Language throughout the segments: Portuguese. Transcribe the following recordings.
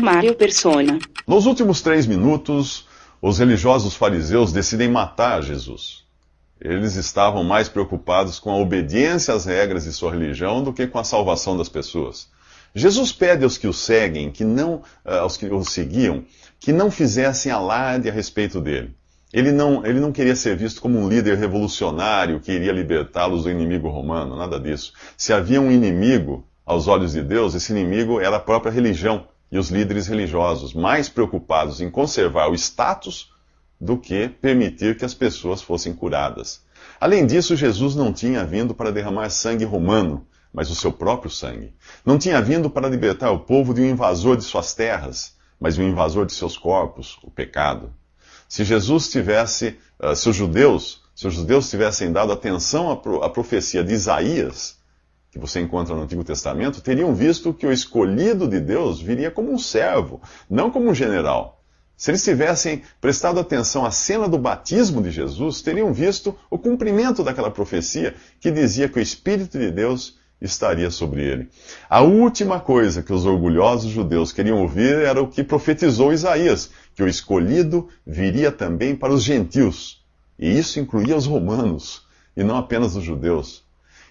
Mário Persona. Nos últimos 3 minutos, os religiosos fariseus decidem matar Jesus. Eles estavam mais preocupados com a obediência às regras de sua religião do que com a salvação das pessoas. Jesus pede aos que o seguem, aos que o seguiam, que não fizessem alarde a respeito dele. Ele não queria ser visto como um líder revolucionário que iria libertá-los do inimigo romano, nada disso. Se havia um inimigo aos olhos de Deus, esse inimigo era a própria religião e os líderes religiosos, mais preocupados em conservar o status do que permitir que as pessoas fossem curadas. Além disso, Jesus não tinha vindo para derramar sangue romano, mas o seu próprio sangue. Não tinha vindo para libertar o povo de um invasor de suas terras, mas de um invasor de seus corpos, o pecado. Se os judeus tivessem dado atenção à profecia de Isaías, que você encontra no Antigo Testamento, teriam visto que o escolhido de Deus viria como um servo, não como um general. Se eles tivessem prestado atenção à cena do batismo de Jesus, teriam visto o cumprimento daquela profecia que dizia que o Espírito de Deus estaria sobre ele. A última coisa que os orgulhosos judeus queriam ouvir era o que profetizou Isaías, que o escolhido viria também para os gentios. E isso incluía os romanos, e não apenas os judeus.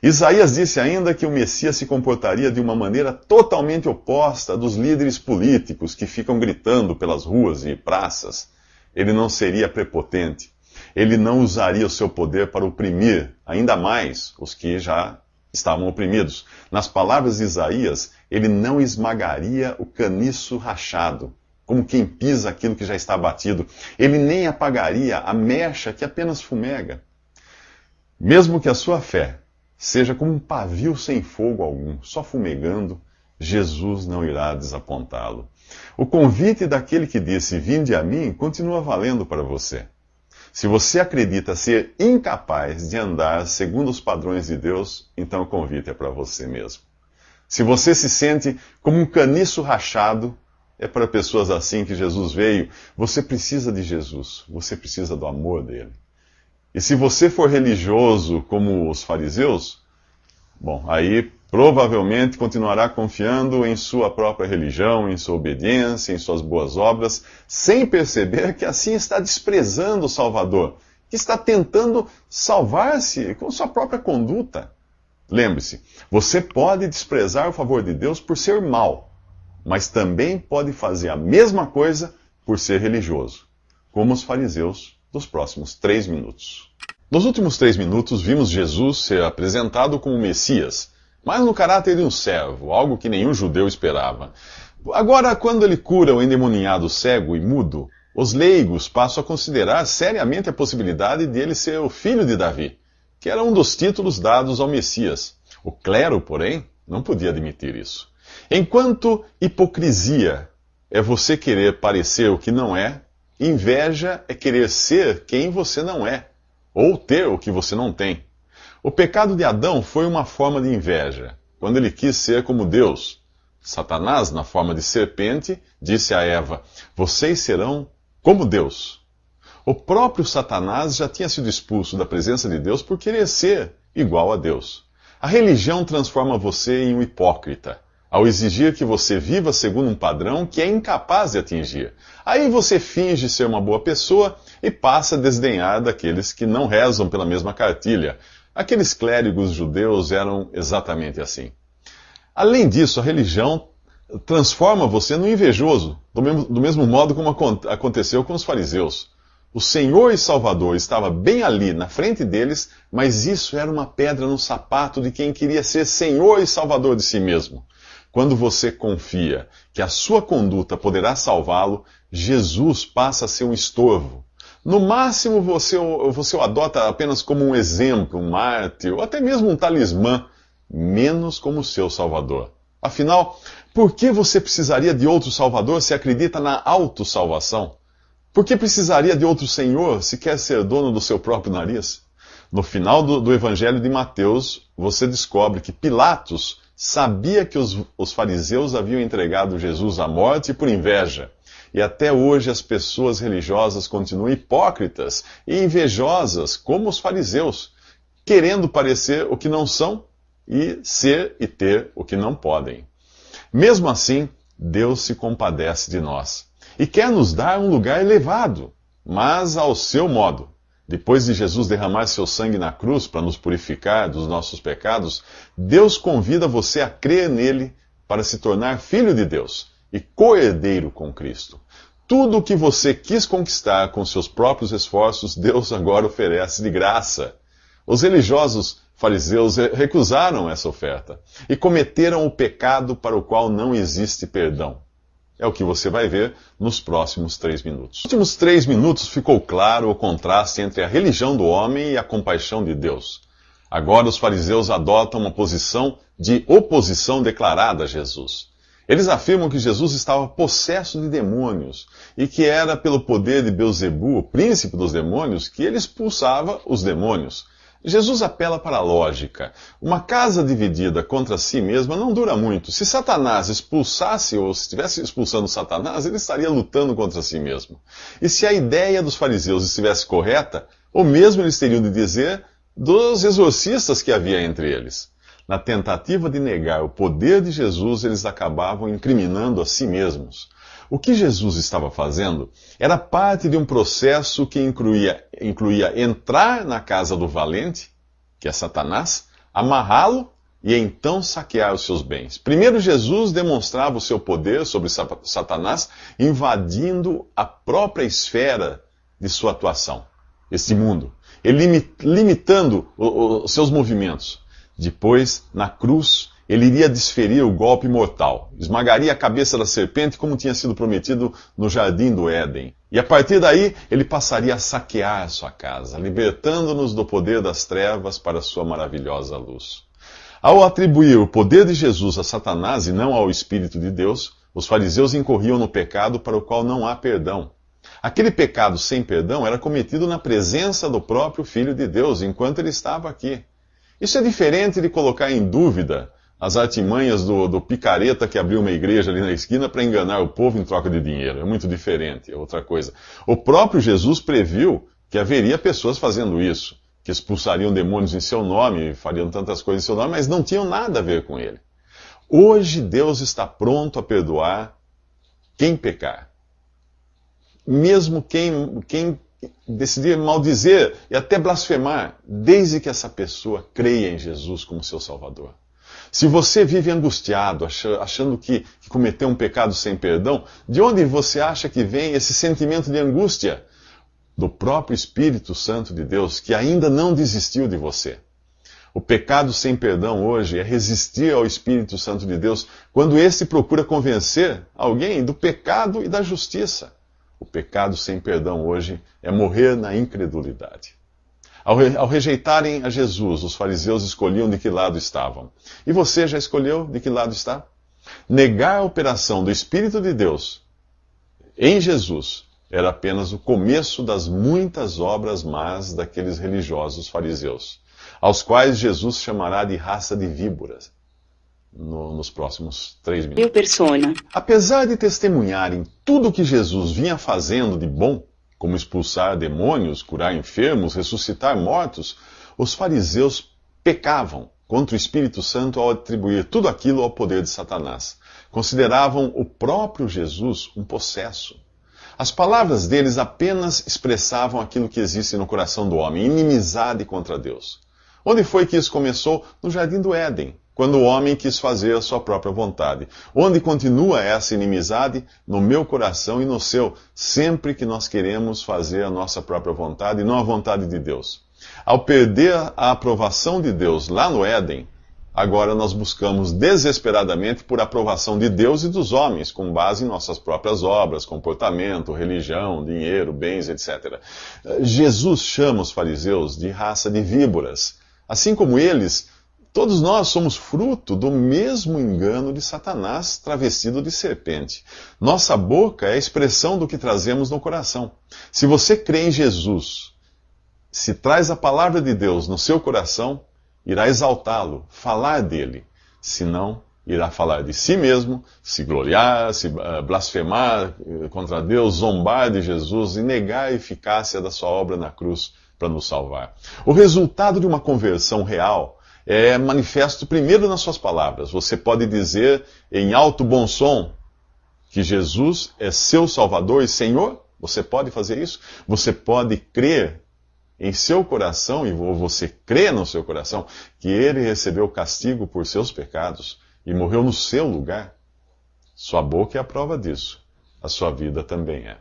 Isaías disse ainda que o Messias se comportaria de uma maneira totalmente oposta à dos líderes políticos que ficam gritando pelas ruas e praças. Ele não seria prepotente. Ele não usaria o seu poder para oprimir ainda mais os que já estavam oprimidos. Nas palavras de Isaías, ele não esmagaria o caniço rachado, como quem pisa aquilo que já está abatido. Ele nem apagaria a mecha que apenas fumega. Mesmo que a sua fé seja como um pavio sem fogo algum, só fumegando, Jesus não irá desapontá-lo. O convite daquele que disse, vinde a mim, continua valendo para você. Se você acredita ser incapaz de andar segundo os padrões de Deus, então o convite é para você mesmo. Se você se sente como um caniço rachado, é para pessoas assim que Jesus veio. Você precisa de Jesus, você precisa do amor dele. E se você for religioso como os fariseus, bom, aí provavelmente continuará confiando em sua própria religião, em sua obediência, em suas boas obras, sem perceber que assim está desprezando o Salvador, que está tentando salvar-se com sua própria conduta. Lembre-se, você pode desprezar o favor de Deus por ser mau, mas também pode fazer a mesma coisa por ser religioso, como os fariseus dos próximos 3 minutos. Nos últimos 3 minutos, vimos Jesus ser apresentado como Messias, mas no caráter de um servo, algo que nenhum judeu esperava. Agora, quando ele cura o endemoniado cego e mudo, os leigos passam a considerar seriamente a possibilidade de ele ser o filho de Davi, que era um dos títulos dados ao Messias. O clero, porém, não podia admitir isso. Enquanto hipocrisia é você querer parecer o que não é, inveja é querer ser quem você não é, ou ter o que você não tem. O pecado de Adão foi uma forma de inveja, quando ele quis ser como Deus. Satanás, na forma de serpente, disse a Eva, vocês serão como Deus. O próprio Satanás já tinha sido expulso da presença de Deus por querer ser igual a Deus. A religião transforma você em um hipócrita, ao exigir que você viva segundo um padrão que é incapaz de atingir. Aí você finge ser uma boa pessoa e passa a desdenhar daqueles que não rezam pela mesma cartilha. Aqueles clérigos judeus eram exatamente assim. Além disso, a religião transforma você num invejoso, do mesmo modo como aconteceu com os fariseus. O Senhor e Salvador estava bem ali, na frente deles, mas isso era uma pedra no sapato de quem queria ser Senhor e Salvador de si mesmo. Quando você confia que a sua conduta poderá salvá-lo, Jesus passa a ser um estorvo. No máximo, você o adota apenas como um exemplo, um mártir, ou até mesmo um talismã, menos como seu Salvador. Afinal, por que você precisaria de outro Salvador se acredita na autossalvação? Por que precisaria de outro Senhor se quer ser dono do seu próprio nariz? No final do Evangelho de Mateus, você descobre que Pilatos sabia que os fariseus haviam entregado Jesus à morte por inveja. E até hoje as pessoas religiosas continuam hipócritas e invejosas, como os fariseus, querendo parecer o que não são e ser e ter o que não podem. Mesmo assim, Deus se compadece de nós e quer nos dar um lugar elevado, mas ao seu modo. Depois de Jesus derramar seu sangue na cruz para nos purificar dos nossos pecados, Deus convida você a crer nele para se tornar filho de Deus e co-herdeiro com Cristo. Tudo o que você quis conquistar com seus próprios esforços, Deus agora oferece de graça. Os religiosos fariseus recusaram essa oferta e cometeram o pecado para o qual não existe perdão. É o que você vai ver nos próximos 3 minutos. Nos últimos 3 minutos ficou claro o contraste entre a religião do homem e a compaixão de Deus. Agora os fariseus adotam uma posição de oposição declarada a Jesus. Eles afirmam que Jesus estava possesso de demônios e que era pelo poder de Beelzebu, o príncipe dos demônios, que ele expulsava os demônios. Jesus apela para a lógica. Uma casa dividida contra si mesma não dura muito. Se Satanás expulsasse ou se estivesse expulsando Satanás, ele estaria lutando contra si mesmo. E se a ideia dos fariseus estivesse correta, o mesmo eles teriam de dizer dos exorcistas que havia entre eles. Na tentativa de negar o poder de Jesus, eles acabavam incriminando a si mesmos. O que Jesus estava fazendo era parte de um processo que incluía entrar na casa do valente, que é Satanás, amarrá-lo e então saquear os seus bens. Primeiro, Jesus demonstrava o seu poder sobre Satanás, invadindo a própria esfera de sua atuação, este mundo, e limitando os seus movimentos. Depois, na cruz, ele iria desferir o golpe mortal, esmagaria a cabeça da serpente como tinha sido prometido no jardim do Éden. E a partir daí, ele passaria a saquear sua casa, libertando-nos do poder das trevas para a sua maravilhosa luz. Ao atribuir o poder de Jesus a Satanás e não ao Espírito de Deus, os fariseus incorriam no pecado para o qual não há perdão. Aquele pecado sem perdão era cometido na presença do próprio Filho de Deus, enquanto ele estava aqui. Isso é diferente de colocar em dúvida as artimanhas do picareta que abriu uma igreja ali na esquina para enganar o povo em troca de dinheiro. É muito diferente, é outra coisa. O próprio Jesus previu que haveria pessoas fazendo isso, que expulsariam demônios em seu nome, fariam tantas coisas em seu nome, mas não tinham nada a ver com ele. Hoje Deus está pronto a perdoar quem pecar. Mesmo quem decidir maldizer e até blasfemar, desde que essa pessoa creia em Jesus como seu Salvador. Se você vive angustiado, achando que cometeu um pecado sem perdão, de onde você acha que vem esse sentimento de angústia? Do próprio Espírito Santo de Deus, que ainda não desistiu de você. O pecado sem perdão hoje é resistir ao Espírito Santo de Deus quando esse procura convencer alguém do pecado e da justiça. O pecado sem perdão hoje é morrer na incredulidade. Ao rejeitarem a Jesus, os fariseus escolhiam de que lado estavam. E você já escolheu de que lado está? Negar a operação do Espírito de Deus em Jesus era apenas o começo das muitas obras más daqueles religiosos fariseus, aos quais Jesus chamará de raça de víboras nos próximos 3 minutos. Apesar de testemunharem tudo o que Jesus vinha fazendo de bom, como expulsar demônios, curar enfermos, ressuscitar mortos, os fariseus pecavam contra o Espírito Santo ao atribuir tudo aquilo ao poder de Satanás. Consideravam o próprio Jesus um possesso. As palavras deles apenas expressavam aquilo que existe no coração do homem, inimizade contra Deus. Onde foi que isso começou? No Jardim do Éden, quando o homem quis fazer a sua própria vontade. Onde continua essa inimizade? No meu coração e no seu, sempre que nós queremos fazer a nossa própria vontade e não a vontade de Deus. Ao perder a aprovação de Deus lá no Éden, agora nós buscamos desesperadamente por aprovação de Deus e dos homens, com base em nossas próprias obras, comportamento, religião, dinheiro, bens, etc. Jesus chama os fariseus de raça de víboras. Assim como eles, todos nós somos fruto do mesmo engano de Satanás travestido de serpente. Nossa boca é a expressão do que trazemos no coração. Se você crê em Jesus, se traz a palavra de Deus no seu coração, irá exaltá-lo, falar dele. Se não, irá falar de si mesmo, se gloriar, se blasfemar contra Deus, zombar de Jesus e negar a eficácia da sua obra na cruz para nos salvar. O resultado de uma conversão real é manifesto primeiro nas suas palavras. Você pode dizer em alto bom som, que Jesus é seu Salvador e Senhor? Você pode fazer isso? Você pode crer em seu coração, e você crê no seu coração, que Ele recebeu o castigo por seus pecados e morreu no seu lugar? Sua boca é a prova disso. A sua vida também é.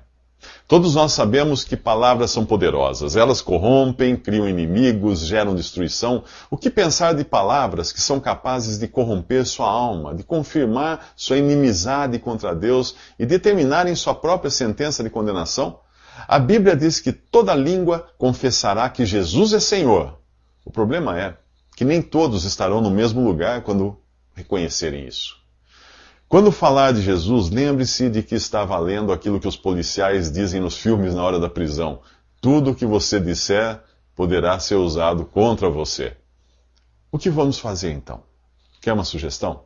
Todos nós sabemos que palavras são poderosas. Elas corrompem, criam inimigos, geram destruição. O que pensar de palavras que são capazes de corromper sua alma, de confirmar sua inimizade contra Deus e determinarem sua própria sentença de condenação? A Bíblia diz que toda língua confessará que Jesus é Senhor. O problema é que nem todos estarão no mesmo lugar quando reconhecerem isso. Quando falar de Jesus, lembre-se de que está valendo aquilo que os policiais dizem nos filmes na hora da prisão. Tudo o que você disser poderá ser usado contra você. O que vamos fazer então? Quer uma sugestão?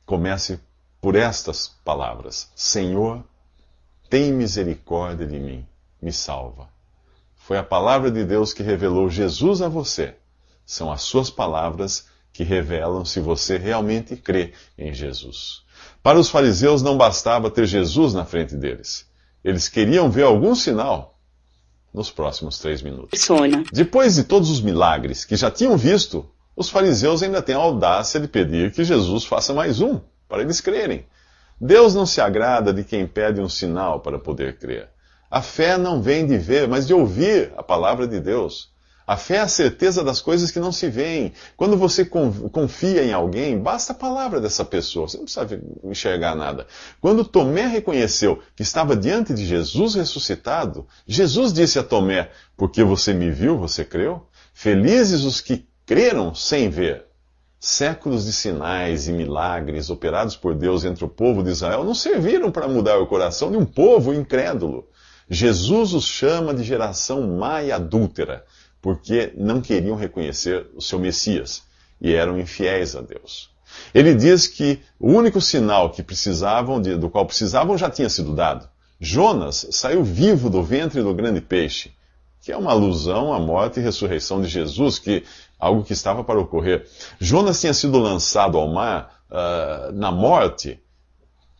Comece por estas palavras: Senhor, tem misericórdia de mim, me salva. Foi a palavra de Deus que revelou Jesus a você. São as suas palavras que revelam se você realmente crê em Jesus. Para os fariseus não bastava ter Jesus na frente deles. Eles queriam ver algum sinal nos próximos 3 minutos. Depois de todos os milagres que já tinham visto, os fariseus ainda têm a audácia de pedir que Jesus faça mais um, para eles crerem. Deus não se agrada de quem pede um sinal para poder crer. A fé não vem de ver, mas de ouvir a palavra de Deus. A fé é a certeza das coisas que não se veem. Quando você confia em alguém, basta a palavra dessa pessoa. Você não precisa enxergar nada. Quando Tomé reconheceu que estava diante de Jesus ressuscitado, Jesus disse a Tomé: porque você me viu, você creu? Felizes os que creram sem ver. Séculos de sinais e milagres operados por Deus entre o povo de Israel não serviram para mudar o coração de um povo incrédulo. Jesus os chama de geração má e adúltera, porque não queriam reconhecer o seu Messias e eram infiéis a Deus. Ele diz que o único sinal que do qual precisavam já tinha sido dado. Jonas saiu vivo do ventre do grande peixe, que é uma alusão à morte e ressurreição de Jesus, algo que estava para ocorrer. Jonas tinha sido lançado ao mar na morte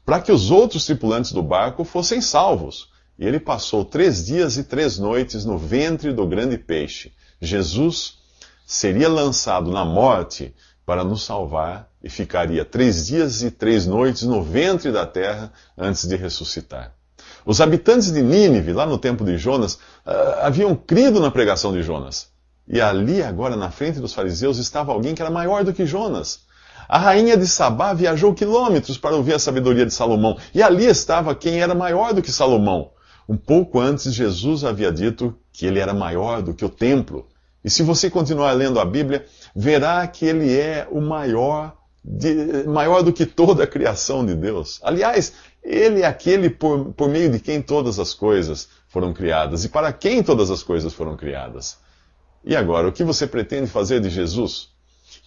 para que os outros tripulantes do barco fossem salvos. E ele passou 3 dias e 3 noites no ventre do grande peixe. Jesus seria lançado na morte para nos salvar e ficaria 3 dias e 3 noites no ventre da terra antes de ressuscitar. Os habitantes de Nínive, lá no tempo de Jonas, haviam crido na pregação de Jonas. E ali, agora, na frente dos fariseus, estava alguém que era maior do que Jonas. A rainha de Sabá viajou quilômetros para ouvir a sabedoria de Salomão. E ali estava quem era maior do que Salomão. Um pouco antes, Jesus havia dito que ele era maior do que o templo. E se você continuar lendo a Bíblia, verá que ele é o maior do que toda a criação de Deus. Aliás, ele é aquele por meio de quem todas as coisas foram criadas e para quem todas as coisas foram criadas. E agora, o que você pretende fazer de Jesus?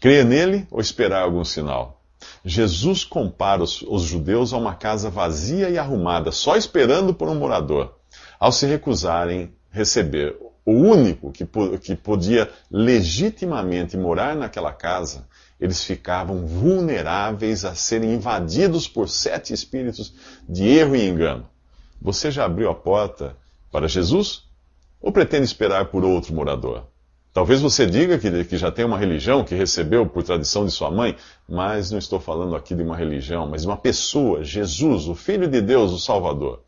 Crer nele ou esperar algum sinal? Jesus compara os judeus a uma casa vazia e arrumada, só esperando por um morador. Ao se recusarem receber o único que podia legitimamente morar naquela casa, eles ficavam vulneráveis a serem invadidos por 7 espíritos de erro e engano. Você já abriu a porta para Jesus? Ou pretende esperar por outro morador? Talvez você diga que já tem uma religião que recebeu por tradição de sua mãe, mas não estou falando aqui de uma religião, mas de uma pessoa, Jesus, o Filho de Deus, o Salvador.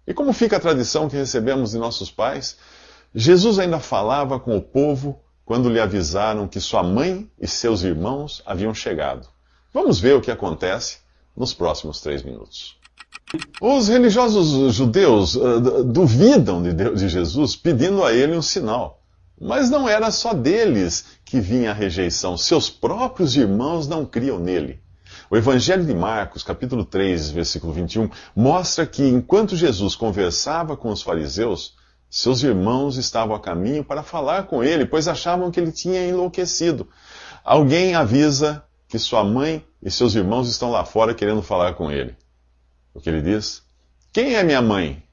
E como fica a tradição que recebemos de nossos pais? Jesus ainda falava com o povo quando lhe avisaram que sua mãe e seus irmãos haviam chegado. Vamos ver o que acontece nos próximos 3 minutos. Os religiosos judeus duvidam de Jesus, pedindo a ele um sinal. Mas não era só deles que vinha a rejeição. Seus próprios irmãos não criam nele. O Evangelho de Marcos, capítulo 3, versículo 21, mostra que enquanto Jesus conversava com os fariseus, seus irmãos estavam a caminho para falar com ele, pois achavam que ele tinha enlouquecido. Alguém avisa que sua mãe e seus irmãos estão lá fora querendo falar com ele. O que ele diz? Quem é minha mãe?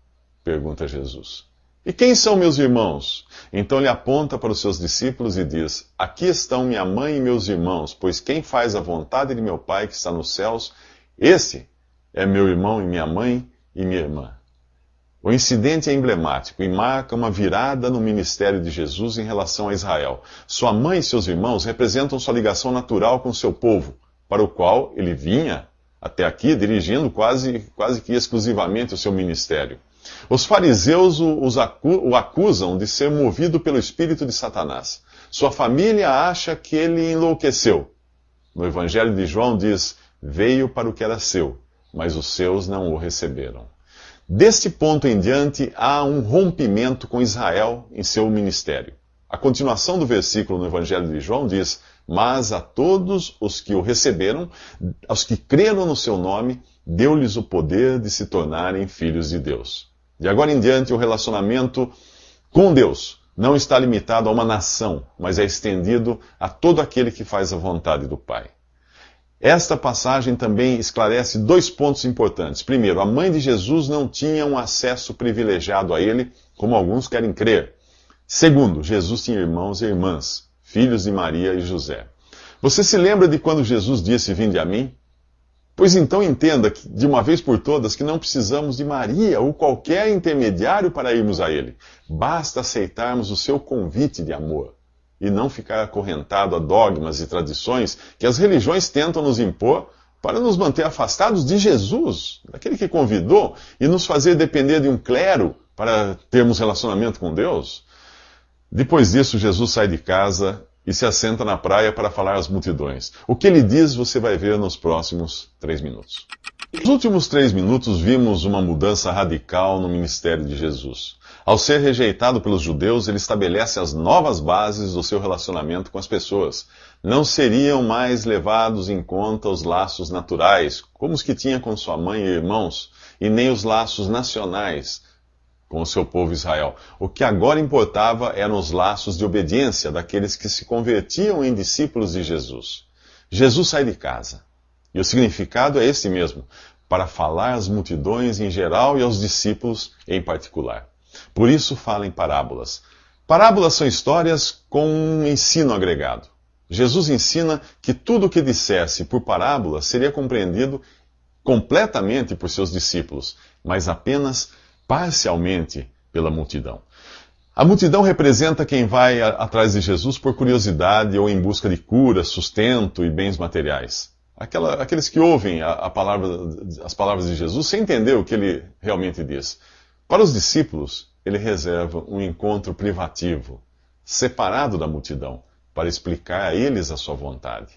Pergunta Jesus. E quem são meus irmãos? Então ele aponta para os seus discípulos e diz: aqui estão minha mãe e meus irmãos, pois quem faz a vontade de meu Pai que está nos céus, esse é meu irmão e minha mãe e minha irmã. O incidente é emblemático e marca uma virada no ministério de Jesus em relação a Israel. Sua mãe e seus irmãos representam sua ligação natural com seu povo, para o qual ele vinha até aqui dirigindo quase que exclusivamente o seu ministério. Os fariseus o acusam de ser movido pelo espírito de Satanás. Sua família acha que ele enlouqueceu. No Evangelho de João diz: veio para o que era seu, mas os seus não o receberam. Deste ponto em diante, há um rompimento com Israel em seu ministério. A continuação do versículo no Evangelho de João diz: mas a todos os que o receberam, aos que creram no seu nome, deu-lhes o poder de se tornarem filhos de Deus. De agora em diante, o relacionamento com Deus não está limitado a uma nação, mas é estendido a todo aquele que faz a vontade do Pai. Esta passagem também esclarece dois pontos importantes. Primeiro, a mãe de Jesus não tinha um acesso privilegiado a ele, como alguns querem crer. Segundo, Jesus tinha irmãos e irmãs, filhos de Maria e José. Você se lembra de quando Jesus disse: vinde a mim? Pois então entenda de uma vez por todas que não precisamos de Maria ou qualquer intermediário para irmos a ele. Basta aceitarmos o seu convite de amor e não ficar acorrentado a dogmas e tradições que as religiões tentam nos impor para nos manter afastados de Jesus, daquele que convidou, e nos fazer depender de um clero para termos relacionamento com Deus. Depois disso, Jesus sai de casa e se assenta na praia para falar às multidões. O que ele diz você vai ver nos próximos 3 minutos. Nos últimos 3 minutos vimos uma mudança radical no ministério de Jesus. Ao ser rejeitado pelos judeus, ele estabelece as novas bases do seu relacionamento com as pessoas. Não seriam mais levados em conta os laços naturais, como os que tinha com sua mãe e irmãos, e nem os laços nacionais com o seu povo Israel. O que agora importava eram os laços de obediência daqueles que se convertiam em discípulos de Jesus. Jesus sai de casa. E o significado é esse mesmo, para falar às multidões em geral e aos discípulos em particular. Por isso fala em parábolas. Parábolas são histórias com um ensino agregado. Jesus ensina que tudo o que dissesse por parábola seria compreendido completamente por seus discípulos, mas apenas parcialmente pela multidão. A multidão representa quem vai atrás de Jesus por curiosidade ou em busca de cura, sustento e bens materiais. Aqueles que ouvem as palavras de Jesus sem entender o que ele realmente diz. Para os discípulos, ele reserva um encontro privativo, separado da multidão, para explicar a eles a sua vontade.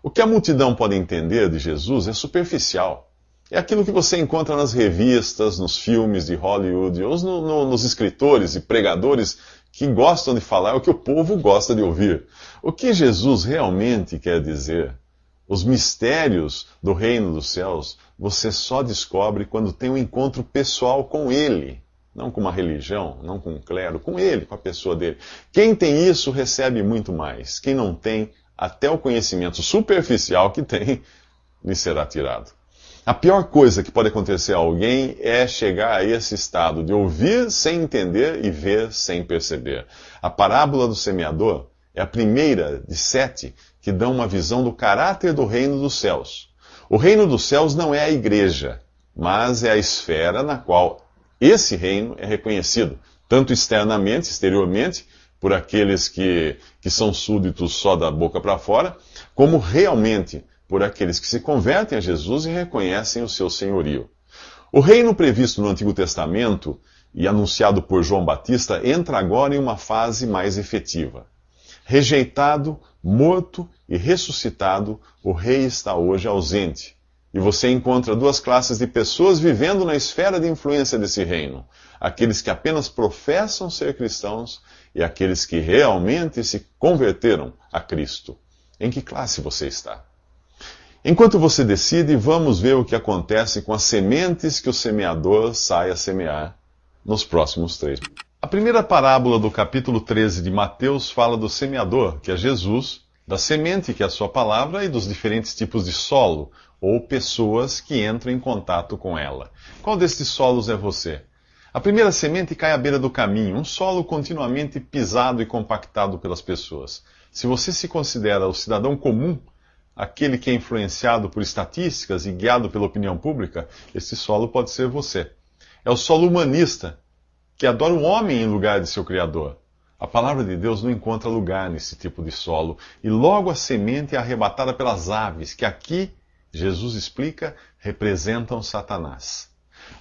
O que a multidão pode entender de Jesus é superficial. É aquilo que você encontra nas revistas, nos filmes de Hollywood, ou nos escritores e pregadores que gostam de falar o que o povo gosta de ouvir. O que Jesus realmente quer dizer, os mistérios do reino dos céus, você só descobre quando tem um encontro pessoal com Ele. Não com uma religião, não com um clero, com Ele, com a pessoa dele. Quem tem isso recebe muito mais. Quem não tem, até o conhecimento superficial que tem, lhe será tirado. A pior coisa que pode acontecer a alguém é chegar a esse estado de ouvir sem entender e ver sem perceber. A parábola do semeador é a primeira de 7 que dão uma visão do caráter do reino dos céus. O reino dos céus não é a igreja, mas é a esfera na qual esse reino é reconhecido, tanto externamente, exteriormente, por aqueles que são súditos só da boca para fora, como realmente por aqueles que se convertem a Jesus e reconhecem o seu senhorio. O reino previsto no Antigo Testamento e anunciado por João Batista entra agora em uma fase mais efetiva. Rejeitado, morto e ressuscitado, o rei está hoje ausente. E você encontra 2 classes de pessoas vivendo na esfera de influência desse reino. Aqueles que apenas professam ser cristãos e aqueles que realmente se converteram a Cristo. Em que classe você está? Enquanto você decide, vamos ver o que acontece com as sementes que o semeador sai a semear nos próximos 3. A primeira parábola do capítulo 13 de Mateus fala do semeador, que é Jesus, da semente, que é a sua palavra, e dos diferentes tipos de solo, ou pessoas que entram em contato com ela. Qual destes solos é você? A primeira semente cai à beira do caminho, um solo continuamente pisado e compactado pelas pessoas. Se você se considera o cidadão comum, aquele que é influenciado por estatísticas e guiado pela opinião pública, esse solo pode ser você. É o solo humanista, que adora o homem em lugar de seu Criador. A palavra de Deus não encontra lugar nesse tipo de solo, e logo a semente é arrebatada pelas aves, que aqui, Jesus explica, representam Satanás.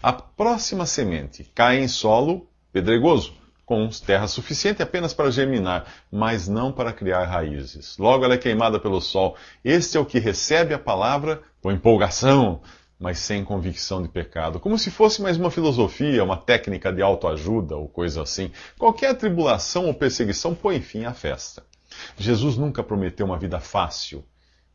A próxima semente cai em solo pedregoso, com terra suficiente apenas para germinar, mas não para criar raízes. Logo ela é queimada pelo sol. Este é o que recebe a palavra com empolgação, mas sem convicção de pecado. Como se fosse mais uma filosofia, uma técnica de autoajuda ou coisa assim. Qualquer tribulação ou perseguição põe fim à festa. Jesus nunca prometeu uma vida fácil.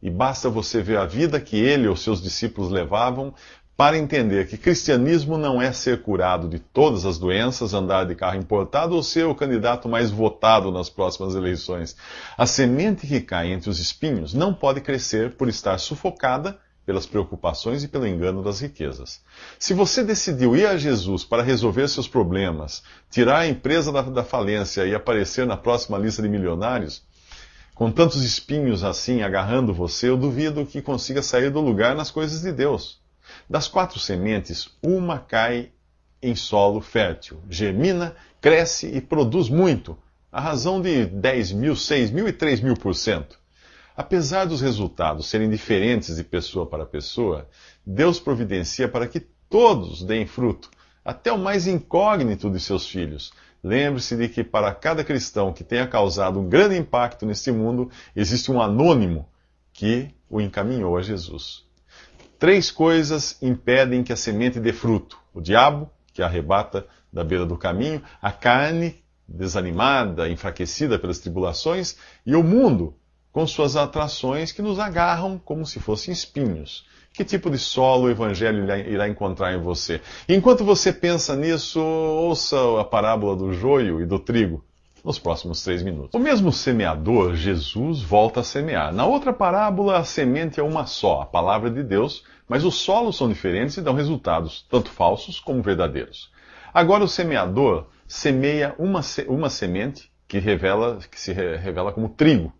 E basta você ver a vida que ele ou seus discípulos levavam para entender que cristianismo não é ser curado de todas as doenças, andar de carro importado ou ser o candidato mais votado nas próximas eleições. A semente que cai entre os espinhos não pode crescer por estar sufocada pelas preocupações e pelo engano das riquezas. Se você decidiu ir a Jesus para resolver seus problemas, tirar a empresa da falência e aparecer na próxima lista de milionários, com tantos espinhos assim agarrando você, eu duvido que consiga sair do lugar nas coisas de Deus. Das 4 sementes, uma cai em solo fértil, germina, cresce e produz muito, à razão de 10.000, 6.000 e 3.000%. Apesar dos resultados serem diferentes de pessoa para pessoa, Deus providencia para que todos deem fruto, até o mais incógnito de seus filhos. Lembre-se de que para cada cristão que tenha causado um grande impacto neste mundo, existe um anônimo que o encaminhou a Jesus. 3 coisas impedem que a semente dê fruto: o diabo, que a arrebata da beira do caminho, a carne, desanimada, enfraquecida pelas tribulações, e o mundo, com suas atrações que nos agarram como se fossem espinhos. Que tipo de solo o Evangelho irá encontrar em você? Enquanto você pensa nisso, ouça a parábola do joio e do trigo nos próximos 3 minutos. O mesmo semeador, Jesus, volta a semear. Na outra parábola, a semente é uma só, a palavra de Deus, mas os solos são diferentes e dão resultados, tanto falsos como verdadeiros. Agora o semeador semeia uma semente que se revela como trigo.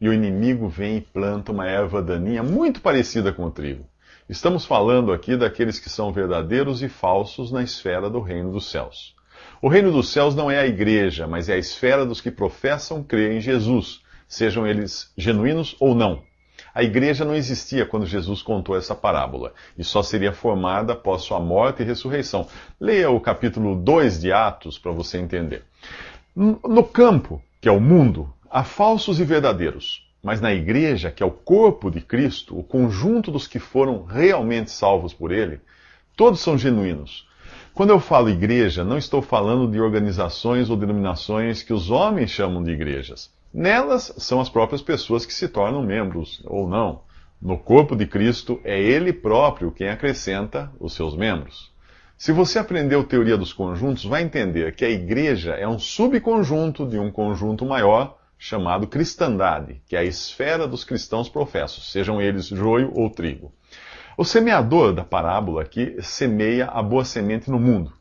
E o inimigo vem e planta uma erva daninha muito parecida com o trigo. Estamos falando aqui daqueles que são verdadeiros e falsos na esfera do reino dos céus. O reino dos céus não é a igreja, mas é a esfera dos que professam crer em Jesus, sejam eles genuínos ou não. A igreja não existia quando Jesus contou essa parábola, e só seria formada após sua morte e ressurreição. Leia o capítulo 2 de Atos para você entender. No campo, que é o mundo, há falsos e verdadeiros, mas na igreja, que é o corpo de Cristo, o conjunto dos que foram realmente salvos por ele, todos são genuínos. Quando eu falo igreja, não estou falando de organizações ou denominações que os homens chamam de igrejas. Nelas são as próprias pessoas que se tornam membros, ou não. No corpo de Cristo, é Ele próprio quem acrescenta os seus membros. Se você aprendeu teoria dos conjuntos, vai entender que a igreja é um subconjunto de um conjunto maior chamado cristandade, que é a esfera dos cristãos professos, sejam eles joio ou trigo. O semeador da parábola aqui semeia a boa semente no mundo.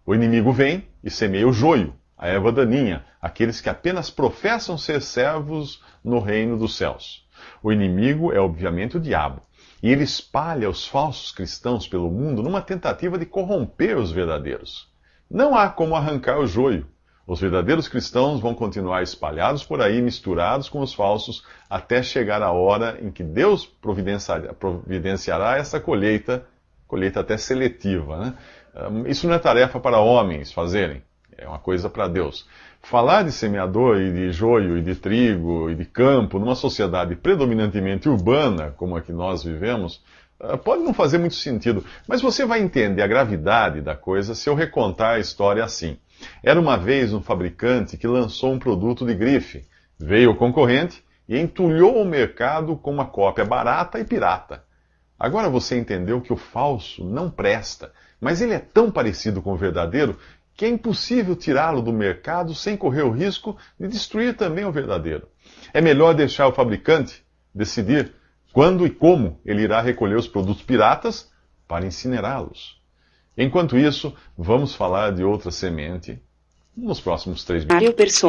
O inimigo vem e semeia o joio, a erva daninha, aqueles que apenas professam ser servos no reino dos céus. O inimigo é obviamente o diabo, e ele espalha os falsos cristãos pelo mundo numa tentativa de corromper os verdadeiros. Não há como arrancar o joio. Os verdadeiros cristãos vão continuar espalhados por aí, misturados com os falsos, até chegar a hora em que Deus providenciará essa colheita até seletiva, né? Isso não é tarefa para homens fazerem, é uma coisa para Deus. Falar de semeador e de joio e de trigo e de campo numa sociedade predominantemente urbana, como a que nós vivemos, pode não fazer muito sentido, mas você vai entender a gravidade da coisa se eu recontar a história assim. Era uma vez um fabricante que lançou um produto de grife. Veio o concorrente e entulhou o mercado com uma cópia barata e pirata. Agora você entendeu que o falso não presta, mas ele é tão parecido com o verdadeiro que é impossível tirá-lo do mercado sem correr o risco de destruir também o verdadeiro. É melhor deixar o fabricante decidir quando e como ele irá recolher os produtos piratas para incinerá-los. Enquanto isso, vamos falar de outra semente nos próximos 3 minutos.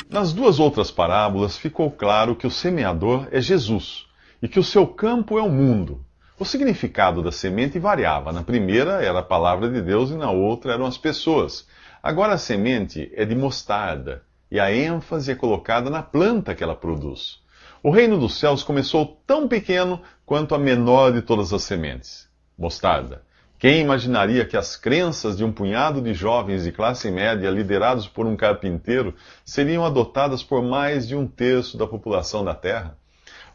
Nas 2 outras parábolas ficou claro que o semeador é Jesus. e que o seu campo é o mundo. O significado da semente variava. Na primeira era a palavra de Deus e na outra eram as pessoas. Agora a semente é de mostarda e a ênfase é colocada na planta que ela produz. O reino dos céus começou tão pequeno quanto a menor de todas as sementes. Mostarda. Quem imaginaria que as crenças de um punhado de jovens de classe média liderados por um carpinteiro seriam adotadas por mais de 1/3 da população da Terra?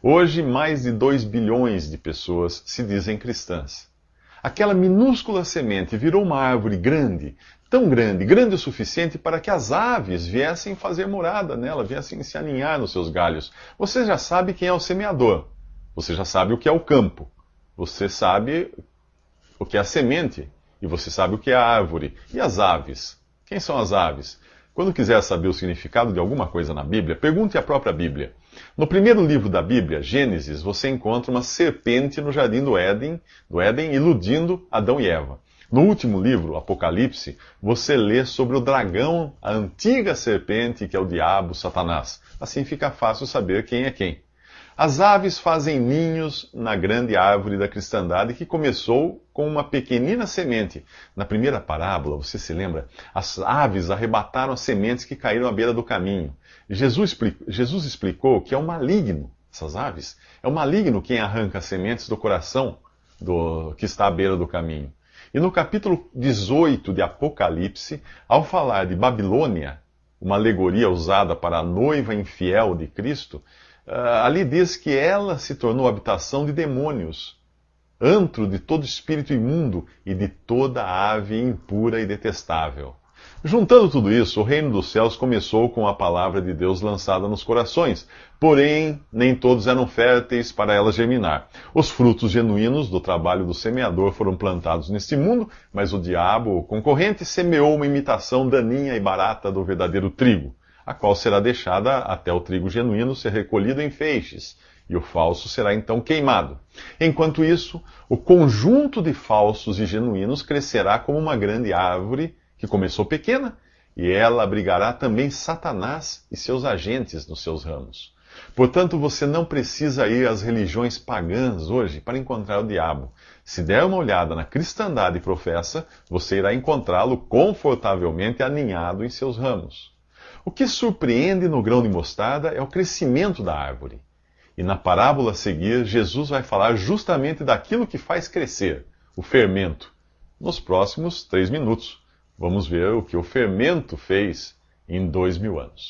Hoje, mais de 2 bilhões de pessoas se dizem cristãs. Aquela minúscula semente virou uma árvore grande, tão grande, grande o suficiente para que as aves viessem fazer morada nela, viessem se aninhar nos seus galhos. Você já sabe quem é o semeador. Você já sabe o que é o campo. Você sabe o que é a semente. E você sabe o que é a árvore. E as aves? Quem são as aves? Quando quiser saber o significado de alguma coisa na Bíblia, pergunte à própria Bíblia. No primeiro livro da Bíblia, Gênesis, você encontra uma serpente no jardim do Éden iludindo Adão e Eva. No último livro, Apocalipse, você lê sobre o dragão, a antiga serpente, que é o diabo, Satanás. Assim fica fácil saber quem é quem. As aves fazem ninhos na grande árvore da cristandade que começou com uma pequenina semente. Na primeira parábola, você se lembra? As aves arrebataram as sementes que caíram à beira do caminho. Jesus explicou que é o maligno, essas aves, é o maligno quem arranca as sementes do coração que está à beira do caminho. E no capítulo 18 de Apocalipse, ao falar de Babilônia, uma alegoria usada para a noiva infiel de Cristo, ali diz que ela se tornou habitação de demônios, antro de todo espírito imundo e de toda ave impura e detestável. Juntando tudo isso, o reino dos céus começou com a palavra de Deus lançada nos corações, porém nem todos eram férteis para ela germinar. Os frutos genuínos do trabalho do semeador foram plantados neste mundo, mas o diabo, o concorrente, semeou uma imitação daninha e barata do verdadeiro trigo, a qual será deixada até o trigo genuíno ser recolhido em feixes, e o falso será então queimado. Enquanto isso, o conjunto de falsos e genuínos crescerá como uma grande árvore que começou pequena, e ela abrigará também Satanás e seus agentes nos seus ramos. Portanto, você não precisa ir às religiões pagãs hoje para encontrar o diabo. Se der uma olhada na cristandade professa, você irá encontrá-lo confortavelmente aninhado em seus ramos. O que surpreende no grão de mostarda é o crescimento da árvore. E na parábola a seguir, Jesus vai falar justamente daquilo que faz crescer, o fermento. Nos próximos 3 minutos, vamos ver o que o fermento fez em 2000 anos.